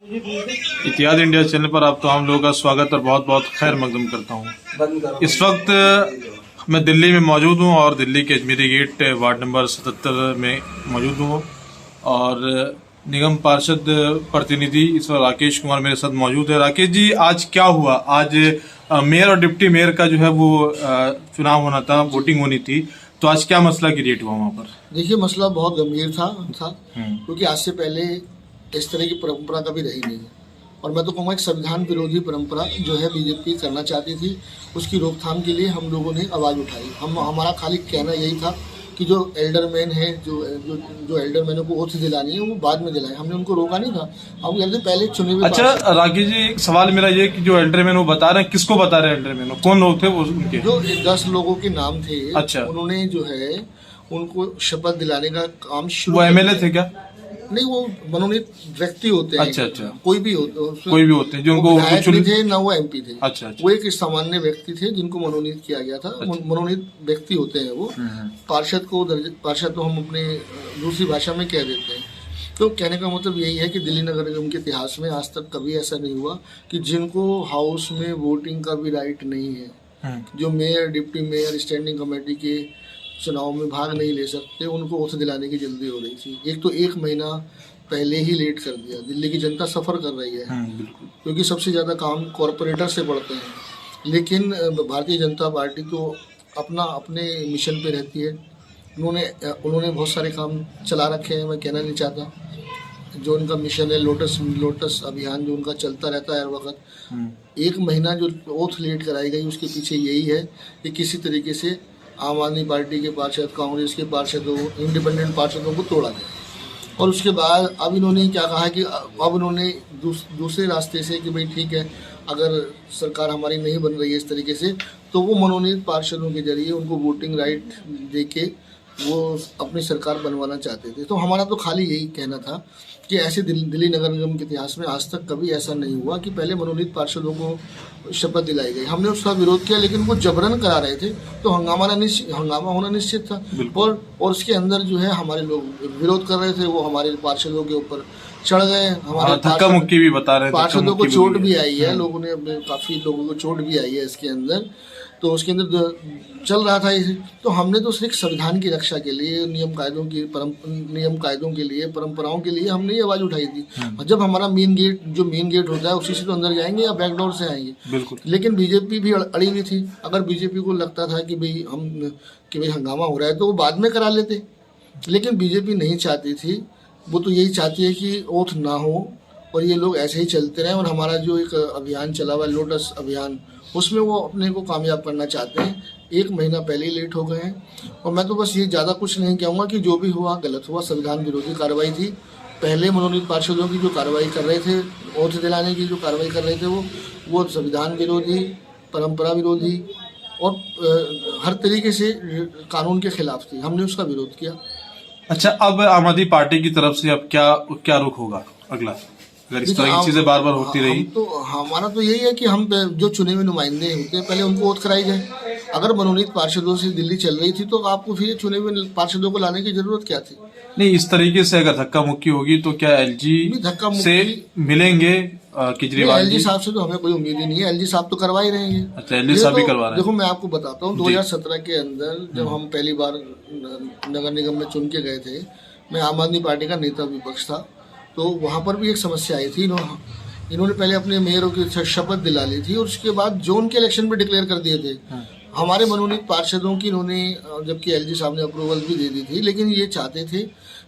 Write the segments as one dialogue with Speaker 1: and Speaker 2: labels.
Speaker 1: इतिहाद India channel पर आप तमाम लोगों का स्वागत और बहुत बहुत खैर मकदम करता हूँ। इस वक्त मैं दिल्ली में मौजूद हूँ और दिल्ली के अजमेरी गेट वार्ड नंबर 77 में मौजूद हूँ और निगम पार्षद प्रतिनिधि इस वक्त राकेश कुमार मेरे साथ मौजूद है। राकेश जी, आज क्या हुआ? आज मेयर और डिप्टी मेयर का जो है वो चुनाव होना था, वोटिंग होनी थी, तो आज क्या मसला क्रिएट हुआ वहाँ पर?
Speaker 2: देखिए, मसला बहुत गंभीर था क्योंकि आज से पहले इस तरह की परंपरा कभी रही नहीं है और मैं तो कहूँगा एक संविधान विरोधी परंपरा जो है बीजेपी करना चाहती थी, उसकी रोकथाम के लिए हम लोगों ने आवाज़ उठाई। हमारा खाली कहना यही था कि जो एल्डरमैन है, जो एल्डरमैनों को ओथ दिलानी है वो बाद में दिलाए, हमने उनको रोका नहीं था। हम कहते पहले चुने हुए।
Speaker 1: अच्छा राकेश जी, सवाल मेरा ये कि जो एल्डरमैन वो बता रहे हैं, किसको बता रहे हैं एल्डरमैन? कौन लोग थे वो उनके?
Speaker 2: जो 10 लोगों के नाम थे।
Speaker 1: अच्छा,
Speaker 2: उन्होंने जो है उनको शपथ दिलाने का काम शुरू।
Speaker 1: वो एमएलए थे क्या?
Speaker 2: नहीं, वो मनोनीत व्यक्ति होते हैं।
Speaker 1: अच्छा,
Speaker 2: कोई भी होते हैं
Speaker 1: जो उनको
Speaker 2: नहीं थे ना वो एमपी थे।
Speaker 1: अच्छा।
Speaker 2: वो एक सामान्य व्यक्ति थे जिनको मनोनीत किया गया था। मनोनीत व्यक्ति होते हैं वो। पार्षद तो हम अपने दूसरी भाषा में कह देते हैं। तो कहने का मतलब यही है कि दिल्ली नगर निगम के इतिहास में आज तक कभी ऐसा नहीं हुआ कि जिनको हाउस में वोटिंग का भी राइट नहीं है, जो mayor, deputy mayor, standing committee के चुनाव में भाग नहीं ले सकते, उनको ओथ दिलाने की जल्दी हो रही थी। एक तो 1 महीना पहले ही लेट कर दिया। दिल्ली की जनता सफ़र कर रही है क्योंकि सबसे ज़्यादा काम कॉरपोरेटर से पड़ते हैं, लेकिन भारतीय जनता पार्टी तो अपने मिशन पे रहती है। उन्होंने बहुत सारे काम चला रखे हैं, मैं कहना नहीं चाहता। जो उनका मिशन है लोटस अभियान, जो उनका चलता रहता है हर वक्त। 1 महीना जो ओथ लेट कराई गई, उसके पीछे यही है कि किसी तरीके से आम आदमी पार्टी के पार्षद, कांग्रेस के पार्षदों, इंडिपेंडेंट पार्षदों को तोड़ा गया। और उसके बाद अब इन्होंने क्या कहा कि अब उन्होंने दूसरे रास्ते से कि भाई ठीक है, अगर सरकार हमारी नहीं बन रही है इस तरीके से, तो वो मनोनीत पार्षदों के जरिए उनको वोटिंग राइट दे के वो अपनी सरकार बनवाना चाहते थे। तो हमारा तो खाली यही कहना था कि ऐसे दिल्ली नगर निगम के इतिहास में आज तक कभी ऐसा नहीं हुआ कि पहले मनोनीत पार्षदों को शपथ दिलाई गई। हमने उसका विरोध किया, लेकिन वो जबरन करा रहे थे तो हंगामा होना निश्चित था। और उसके अंदर जो है हमारे लोग विरोध कर रहे थे, वो हमारे पार्षदों के ऊपर चढ़ गए। हमारे
Speaker 1: धक्का मुक्की भी बता रहे थे,
Speaker 2: पार्षदों को चोट भी आई है, लोगों ने काफ़ी लोगों को चोट भी आई है इसके अंदर। तो उसके अंदर चल रहा था इसे। तो हमने तो सिर्फ संविधान की रक्षा के लिए, नियम कायदों के लिए, परंपराओं के लिए हमने ये आवाज़ उठाई थी। और जब हमारा मेन गेट होता है उसी से तो अंदर जाएंगे या बैकडोर से आएंगे।
Speaker 1: बिल्कुल।
Speaker 2: लेकिन बीजेपी भी अड़ी हुई थी। अगर बीजेपी को लगता था कि भाई हंगामा हो रहा है तो वो बाद में करा लेते, लेकिन बीजेपी नहीं चाहती थी। वो तो यही चाहती है कि ओथ ना हो और ये लोग ऐसे ही चलते रहें। और हमारा जो एक अभियान चला हुआ है, लोटस अभियान, उसमें वो अपने को कामयाब करना चाहते हैं। 1 महीना पहले ही लेट हो गए हैं। और मैं तो बस ये ज़्यादा कुछ नहीं कहूँगा कि जो भी हुआ गलत हुआ, संविधान विरोधी कार्रवाई थी। पहले मनोनीत पार्षदों की जो कार्रवाई कर रहे थे, ओथ दिलाने की जो कार्रवाई कर रहे थे, वो संविधान विरोधी, परंपरा विरोधी और हर तरीके से कानून के खिलाफ थी। हमने उसका विरोध किया।
Speaker 1: अच्छा, अब आम आदमी पार्टी की तरफ से अब क्या रुख होगा अगला, अगर इस तरह की चीजें बार बार होती रही?
Speaker 2: तो हमारा तो यही है कि हम जो चुने हुए नुमाइंदे होते हैं पहले उनको ओथ कराई जाए। अगर मनोनीत पार्षदों से दिल्ली चल रही थी तो आपको फिर चुने हुए पार्षदों को लाने की जरूरत क्या थी?
Speaker 1: नहीं, इस तरीके से अगर धक्का मुक्की होगी तो क्या एलजी से मिलेंगे केजरीवाल?
Speaker 2: एलजी साहब से तो हमें कोई उम्मीद ही नहीं है। एलजी साहब तो करवा ही रहे हैं।
Speaker 1: अच्छा, एलजी साहब भी करवा रहे हैं।
Speaker 2: देखो, मैं आपको बताता हूँ, 2017 के अंदर जब हम पहली बार नगर निगम में चुन के गए थे, मैं आम आदमी पार्टी का नेता विपक्ष था, तो वहाँ पर भी एक समस्या आई थी। इन्होंने पहले अपने मेयरों की शपथ दिला ली थी और उसके बाद जोन के इलेक्शन भी डिक्लेयर कर दिए थे। हमारे मनोनीत पार्षदों की इन्होंने, जबकि एलजी साहब ने अप्रूवल भी दे दी थी, लेकिन ये चाहते थे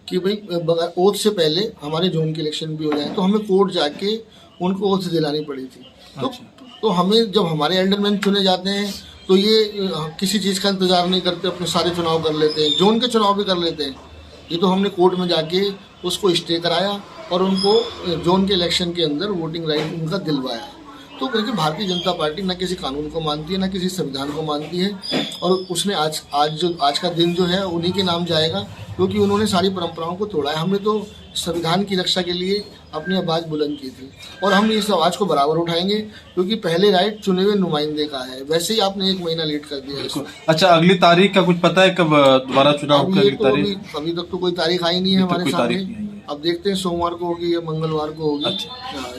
Speaker 2: कि भाई बगैर ओथ से पहले हमारे जोन के इलेक्शन भी हो जाए। तो हमें कोर्ट जाके उनको ओथ दिलानी पड़ी थी। तो हमें, जब हमारे एल्डरमैन चुने जाते हैं तो ये किसी चीज़ का इंतजार नहीं करते, अपने सारे चुनाव कर लेते हैं, जोन के चुनाव भी कर लेते हैं। ये तो हमने कोर्ट में जाके उसको स्टे कराया और उनको जोन के इलेक्शन के अंदर वोटिंग राइट उनका दिलवाया। तो क्योंकि भारतीय जनता पार्टी न किसी कानून को मानती है, न किसी संविधान को मानती है, और उसने आज का दिन जो है उन्हीं के नाम जाएगा क्योंकि उन्होंने सारी परंपराओं को तोड़ा है। हमने तो संविधान की रक्षा के लिए अपनी आवाज़ बुलंद की थी और हम इस आवाज़ को बराबर उठाएंगे क्योंकि पहले राइट चुने हुए नुमाइंदे का है। वैसे ही आपने 1 महीना लेट कर दिया इसको।
Speaker 1: अच्छा, अगली तारीख का कुछ पता है कब दोबारा चुनाव?
Speaker 2: अभी तक तो कोई तारीख आई नहीं है हमारे सामने। अब देखते हैं सोमवार को होगी या मंगलवार को होगी।
Speaker 1: अच्छा।
Speaker 2: हाँ,